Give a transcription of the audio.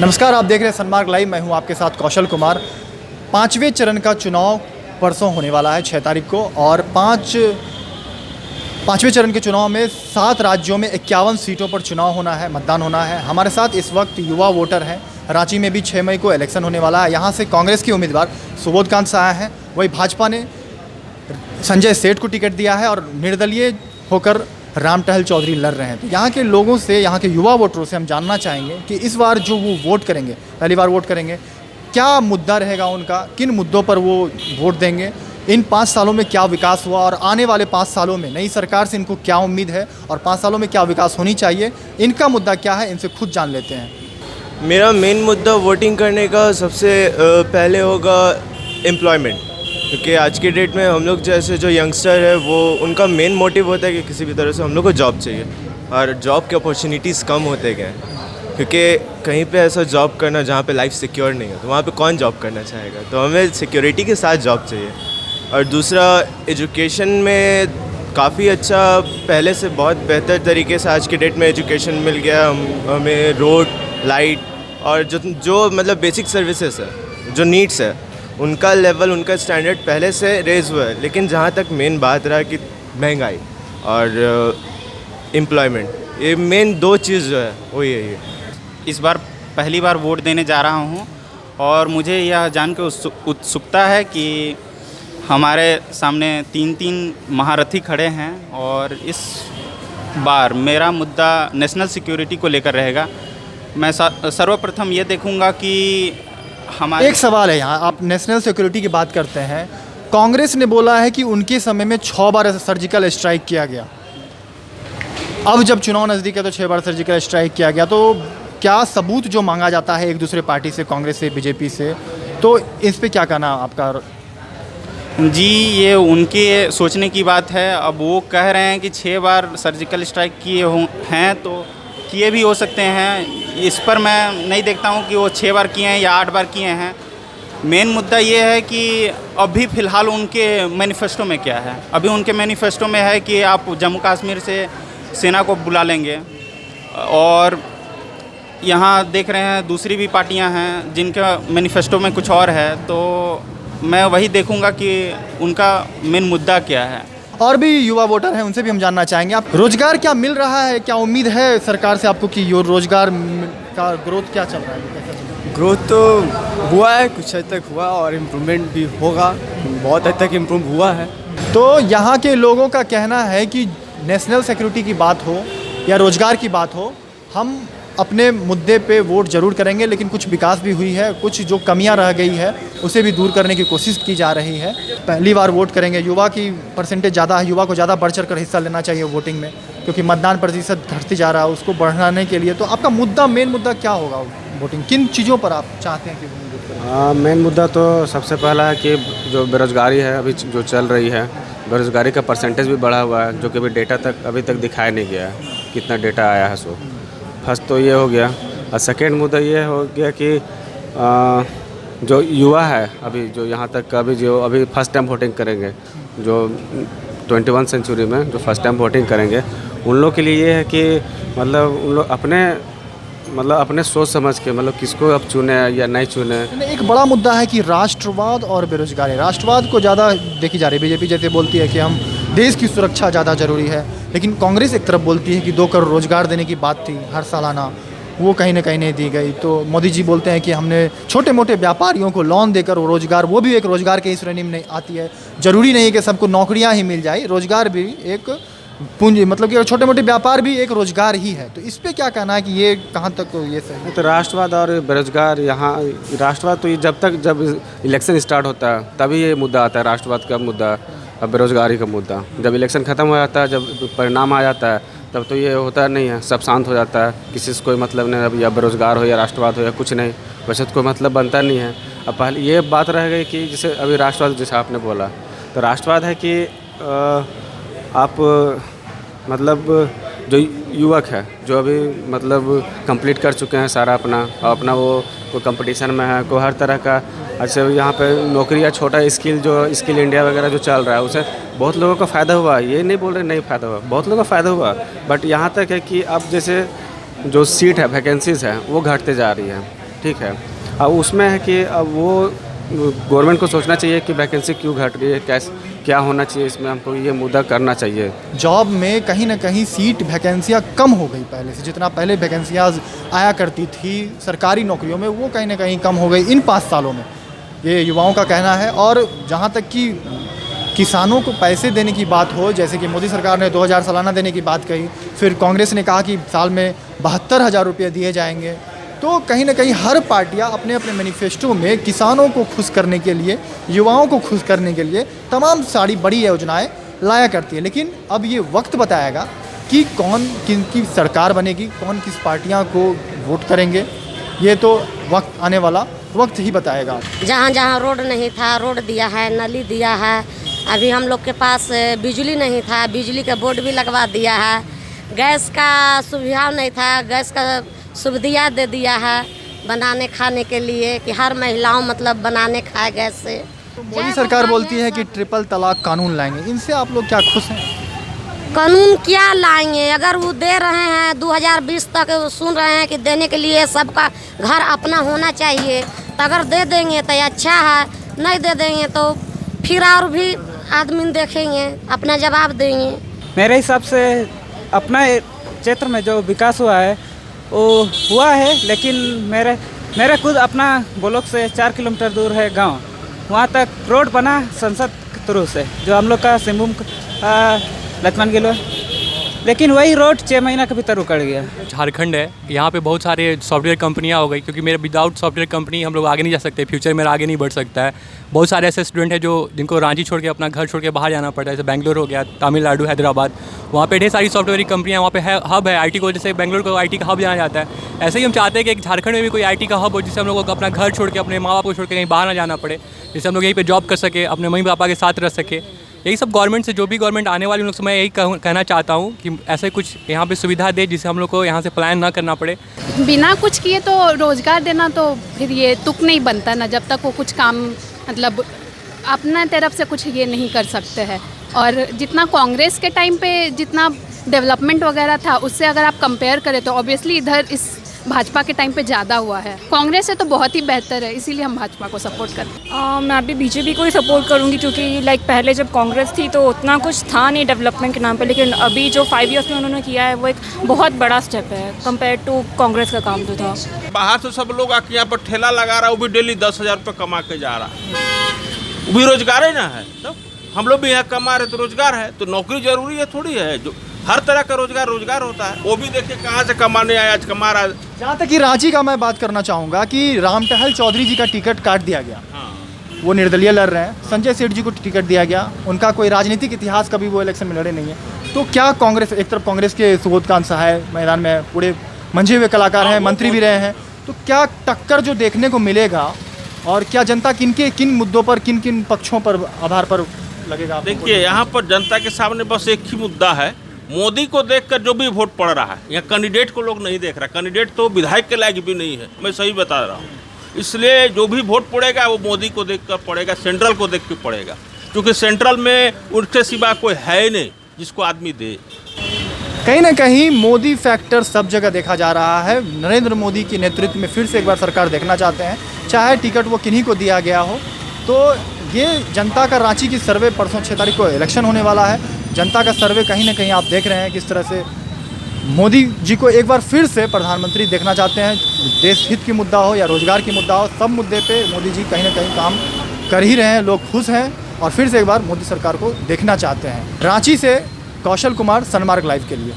नमस्कार, आप देख रहे हैं सनमार्ग लाइव। मैं हूं आपके साथ कौशल कुमार। पाँचवें चरण का चुनाव परसों होने वाला है 6 तारीख को, और पाँचवें चरण के चुनाव में 7 राज्यों में 51 सीटों पर चुनाव होना है, मतदान होना है। हमारे साथ इस वक्त युवा वोटर हैं। रांची में भी 6 मई को इलेक्शन होने वाला है। यहाँ से कांग्रेस के उम्मीदवार सुबोधकांत साहा हैं, वही भाजपा ने संजय सेठ को टिकट दिया है और निर्दलीय होकर राम टहल चौधरी लड़ रहे हैं। तो यहाँ के लोगों से, यहाँ के युवा वोटरों से हम जानना चाहेंगे कि इस बार जो वो वोट करेंगे, पहली बार वोट करेंगे, क्या मुद्दा रहेगा उनका, किन मुद्दों पर वो वोट देंगे, इन 5 सालों में क्या विकास हुआ और आने वाले 5 सालों में नई सरकार से इनको क्या उम्मीद है और 5 सालों में क्या विकास होनी चाहिए, इनका मुद्दा क्या है, इनसे खुद जान लेते हैं। मेरा मेन मुद्दा वोटिंग करने का सबसे पहले होगा एम्प्लॉयमेंट, क्योंकि आज के डेट में हम लोग जैसे जो यंगस्टर है वो उनका मेन मोटिव होता है कि किसी भी तरह से हम लोग को जॉब चाहिए, और जॉब के अपॉर्चुनिटीज़ कम होते गए, क्योंकि कहीं पे ऐसा जॉब करना जहाँ पे लाइफ सिक्योर नहीं है तो वहाँ पे कौन जॉब करना चाहेगा। तो हमें सिक्योरिटी के साथ जॉब चाहिए। और दूसरा, एजुकेशन में काफ़ी अच्छा, पहले से बहुत बेहतर तरीके से आज के डेट में एजुकेशन मिल गया। हमें रोड, लाइट और जो मतलब बेसिक सर्विसेज है, जो नीड्स है, उनका लेवल, उनका स्टैंडर्ड पहले से रेज हुआ है। लेकिन जहाँ तक मेन बात रहा कि महंगाई और एम्प्लॉयमेंट, ये मेन 2 चीज़ जो है वो यही है। इस बार पहली बार वोट देने जा रहा हूँ और मुझे यह जान के उत्सुकता है कि हमारे सामने 3 महारथी खड़े हैं और इस बार मेरा मुद्दा नेशनल सिक्योरिटी को लेकर रहेगा। मैं सर्वप्रथम ये देखूँगा कि हमारे एक सवाल है यहाँ, आप नेशनल सिक्योरिटी की बात करते हैं। कांग्रेस ने बोला है कि उनके समय में 6 बार सर्जिकल स्ट्राइक किया गया। अब जब चुनाव नज़दीक है तो 6 बार सर्जिकल स्ट्राइक किया गया। तो क्या सबूत जो मांगा जाता है एक दूसरे पार्टी से, कांग्रेस से, बीजेपी से, तो इस पे क्या कहना आपका? जी, ये उनके सोचने की बात है। अब वो कह रहे हैं कि 6 बार सर्जिकल स्ट्राइक किए हैं, तो किए भी हो सकते हैं। इस पर मैं नहीं देखता हूँ कि वो 6 बार किए हैं या 8 बार किए हैं। मेन मुद्दा ये है कि अभी फ़िलहाल उनके मैनिफेस्टो में क्या है। अभी उनके मैनिफेस्टो में है कि आप जम्मू कश्मीर से सेना को बुला लेंगे, और यहाँ देख रहे हैं दूसरी भी पार्टियाँ हैं जिनका मैनिफेस्टो में कुछ और है। तो मैं वही देखूँगा कि उनका मेन मुद्दा क्या है। और भी युवा वोटर हैं, उनसे भी हम जानना चाहेंगे। आप रोजगार क्या मिल रहा है, क्या उम्मीद है सरकार से आपको कि यो रोजगार का ग्रोथ क्या चल रहा है? ग्रोथ तो हुआ है, कुछ हद तक हुआ और इम्प्रूवमेंट भी होगा, बहुत हद तक इम्प्रूव हुआ है। तो यहाँ के लोगों का कहना है कि नेशनल सिक्योरिटी की बात हो या रोजगार की बात हो, हम अपने मुद्दे पे वोट ज़रूर करेंगे, लेकिन कुछ विकास भी हुई है, कुछ जो कमियां रह गई है उसे भी दूर करने की कोशिश की जा रही है। पहली बार वोट करेंगे। युवा की परसेंटेज ज़्यादा है, युवा को ज़्यादा बढ़ चढ़ कर हिस्सा लेना चाहिए वोटिंग में, क्योंकि मतदान प्रतिशत घटती जा रहा है, उसको बढ़ाने के लिए। तो आपका मुद्दा, मेन मुद्दा क्या होगा वोटिंग? किन चीज़ों पर आप चाहते हैं कि वोट करें? मेन मुद्दा तो सबसे पहला है कि जो बेरोज़गारी है अभी जो चल रही है, बेरोज़गारी का परसेंटेज भी बढ़ा हुआ है, जो कि अभी तक दिखाया नहीं गया है कितना डेटा आया है। सो फर्स्ट तो ये हो गया। और सेकेंड मुद्दा ये हो गया कि जो युवा है अभी, जो यहाँ तक अभी फर्स्ट टाइम वोटिंग करेंगे, जो 21 सेंचुरी में जो फर्स्ट टाइम वोटिंग करेंगे, उन लोग के लिए ये है कि मतलब उन लोग अपने सोच समझ के किसको अब चुने या नहीं चुने। एक बड़ा मुद्दा है कि राष्ट्रवाद और बेरोजगारी। राष्ट्रवाद को ज़्यादा देखी जा रही है। बीजेपी जैसे बोलती है कि हम देश की सुरक्षा ज़्यादा ज़रूरी है, लेकिन कांग्रेस एक तरफ बोलती है कि 2 करोड़ रोज़गार देने की बात थी हर सालाना, वो कहीं ना कहीं नहीं दी गई। तो मोदी जी बोलते हैं कि हमने छोटे मोटे व्यापारियों को लोन देकर वो रोज़गार, वो भी एक रोज़गार के इस श्रेणी में नहीं आती है। ज़रूरी नहीं है कि सबको नौकरियाँ ही मिल जाए, रोज़गार भी एक पूंजी, मतलब कि छोटे मोटे व्यापार भी एक रोज़गार ही है। तो इस पे क्या कहना है कि ये कहाँ तक ये सही है? तो राष्ट्रवाद और बेरोजगार, यहाँ राष्ट्रवाद तो जब इलेक्शन स्टार्ट होता है तभी ये मुद्दा आता है, राष्ट्रवाद का मुद्दा और बेरोजगारी का मुद्दा। जब इलेक्शन ख़त्म हो जाता है, जब परिणाम आ जाता है, तब तो ये होता नहीं है, सब शांत हो जाता है, किसी से कोई मतलब नहीं। अब या बेरोजगार हो या राष्ट्रवाद हो या कुछ नहीं, वैसे तो कोई मतलब बनता नहीं है। अब पहले ये बात रह गई कि जैसे अभी राष्ट्रवाद, जैसे आपने बोला, तो राष्ट्रवाद है कि आप जो युवक है, जो अभी कंप्लीट कर चुके हैं सारा अपना वो कोई कंपटीशन में है, कोई हर तरह का। अच्छा, यहाँ पे नौकरी या छोटा स्किल इंडिया वगैरह जो चल रहा है, उससे बहुत लोगों का फ़ायदा हुआ। ये नहीं बोल रहे नहीं फ़ायदा हुआ, बहुत लोगों का फ़ायदा हुआ। बट यहाँ तक है कि अब जैसे जो सीट है, वैकेंसीज़ है, वो घटते जा रही है। ठीक है। अब उसमें है कि अब वो गवर्नमेंट को सोचना चाहिए कि वैकेंसी क्यों घट रही है, कैसे क्या होना चाहिए, इसमें हमको ये मुद्दा करना चाहिए। जॉब में कहीं ना कहीं सीट वैकेंसियाँ कम हो गई पहले से, जितना पहले वैकेंसियाँ आया करती थी सरकारी नौकरियों में, वो कहीं ना कहीं कम हो गई इन 5 सालों में, ये युवाओं का कहना है। और जहाँ तक कि किसानों को पैसे देने की बात हो, जैसे कि मोदी सरकार ने 2000 सालाना देने की बात कही, फिर कांग्रेस ने कहा कि साल में 72,000 रुपये दिए जाएंगे, तो कहीं ना कहीं हर पार्टियां अपने अपने मैनिफेस्टो में किसानों को खुश करने के लिए, युवाओं को खुश करने के लिए तमाम सारी बड़ी योजनाएं लाया करती है। लेकिन अब ये वक्त बताएगा कि कौन किन की सरकार बनेगी, कौन किस पार्टियां को वोट करेंगे, ये तो वक्त आने वाला वक्त ही बताएगा। जहाँ जहाँ रोड नहीं था रोड दिया है, नली दिया है। अभी हम लोग के पास बिजली नहीं था, बिजली का बोर्ड भी लगवा दिया है। गैस का सुविधा नहीं था, गैस का सुविधा दे दिया है बनाने खाने के लिए, कि हर महिलाओं मतलब बनाने खाए गैस से। तो मोदी सरकार बोलती है कि ट्रिपल तलाक कानून लाएंगे, इनसे आप लोग क्या खुश हैं? कानून क्या लाएंगे, अगर वो दे रहे हैं 2020 तक सुन रहे हैं कि देने के लिए सबका घर अपना होना चाहिए, तो अगर दे देंगे तो अच्छा है, नहीं दे देंगे तो फिर और भी आदमी देखेंगे, अपना जवाब देंगे। मेरे हिसाब से अपना क्षेत्र में जो विकास हुआ है वो हुआ है, लेकिन मेरे खुद अपना ब्लॉक से 4 किलोमीटर दूर है गांव, वहाँ तक रोड बना संसद के थ्रू से, जो हम लोग का सिंहभूम लक्ष्मण गिलो, लेकिन वही रोड 6 महीना के भीतर उखड़ गया। झारखंड है, यहाँ पे बहुत सारे सॉफ्टवेयर कंपनियाँ हो गई, क्योंकि मेरे विदाउट सॉफ्टवेयर कंपनी हम लोग आगे नहीं जा सकते, फ्यूचर में आगे नहीं बढ़ सकता है। बहुत सारे ऐसे स्टूडेंट हैं जो जिनको रांची छोड़ के अपना घर छोड़ के बाहर जाना पड़ता है, जैसे बेंगलोर हो गया, तमिलनाडु, हैदराबाद, वहाँ पे ढेर सारी सॉफ्टवेयर कंपनियाँ, वहाँ पे हब है आईटी को, जैसे बेंगलोर को आईटी का हब जाना जाता है। ऐसे ही हम चाहते हैं कि एक झारखंड में भी कोई आईटी का हब हो, जिससे हम लोग को अपना घर छोड़ के, अपने माँ बाप को छोड़ के कहीं बाहर ना जाना पड़े, जिससे हम लोग यहीं पे जॉब कर सके, अपने मम्मी पापा के साथ रह सके। यही सब गवर्नमेंट से, जो भी गवर्नमेंट आने वाली उन लोग से मैं यही कहना चाहता हूँ कि ऐसे कुछ यहाँ पे सुविधा दे, जिससे हम लोग को यहाँ से प्लान ना करना पड़े। बिना कुछ किए तो रोज़गार देना तो फिर ये तुक नहीं बनता ना, जब तक वो कुछ काम मतलब अपना तरफ से कुछ ये नहीं कर सकते हैं। और जितना कांग्रेस के टाइम पे जितना डेवलपमेंट वगैरह था, उससे अगर आप कंपेयर करें तो ऑब्वियसली इधर इस भाजपा के टाइम पे ज़्यादा हुआ है। कांग्रेस से तो बहुत ही बेहतर है, इसीलिए हम भाजपा को सपोर्ट करते हैं। मैं भी बीजेपी को ही सपोर्ट करूंगी, क्योंकि पहले जब कांग्रेस थी तो उतना कुछ था नहीं डेवलपमेंट के नाम पे, लेकिन अभी जो 5 ईयर्स में उन्होंने किया है वो एक बहुत बड़ा स्टेप है कंपेयर टू कांग्रेस का काम जो था। बाहर से सब लोग आके यहाँ पर ठेला लगा रहा है, वो भी डेली 10,000 रुपये कमा के जा रहा है, वो भी रोजगार है ना है। तो हम लोग भी यहाँ कमा रहे तो रोजगार है, तो नौकरी जरूरी है थोड़ी है, जो हर तरह का रोजगार होता है, वो भी देखिए कहाँ से कमाने आया, आज कमा रहा है। जहाँ तक कि रांची का मैं बात करना चाहूँगा कि रामटहल चौधरी जी का टिकट काट दिया गया, वो निर्दलीय लड़ रहे हैं। संजय सेठ जी को टिकट दिया गया, उनका कोई राजनीतिक इतिहास कभी वो इलेक्शन में लड़े नहीं है। तो क्या कांग्रेस, एक तरफ कांग्रेस के सुबोधकांत सहाय मैदान में पूरे मंझे हुए कलाकार हैं, मंत्री भी रहे हैं, तो क्या टक्कर जो देखने को मिलेगा, और क्या जनता किन मुद्दों पर, किन पक्षों पर आधार पर लगेगा? देखिए यहाँ पर जनता के सामने बस एक ही मुद्दा है, मोदी को देखकर जो भी वोट पड़ रहा है, यहाँ कैंडिडेट को लोग नहीं देख रहा। कैंडिडेट तो विधायक के लायक भी नहीं है, मैं सही बता रहा हूँ। इसलिए जो भी वोट पड़ेगा वो मोदी को देखकर पड़ेगा, सेंट्रल को देख के पड़ेगा, क्योंकि सेंट्रल में उनके सिवा कोई है नहीं जिसको आदमी दे। कहीं ना कहीं मोदी फैक्टर सब जगह देखा जा रहा है। नरेंद्र मोदी के नेतृत्व में फिर से एक बार सरकार देखना चाहते हैं, चाहे टिकट वो किन्हीं को दिया गया हो। तो ये जनता का रांची की सर्वे, परसों 6 तारीख को इलेक्शन होने वाला है, जनता का सर्वे कहीं ना कहीं आप देख रहे हैं किस तरह से मोदी जी को एक बार फिर से प्रधानमंत्री देखना चाहते हैं। देश हित की मुद्दा हो या रोजगार की मुद्दा हो, सब मुद्दे पे मोदी जी कहीं ना कहीं काम कर ही रहे हैं, लोग खुश हैं और फिर से एक बार मोदी सरकार को देखना चाहते हैं। रांची से कौशल कुमार, सनमार्ग लाइव के लिए।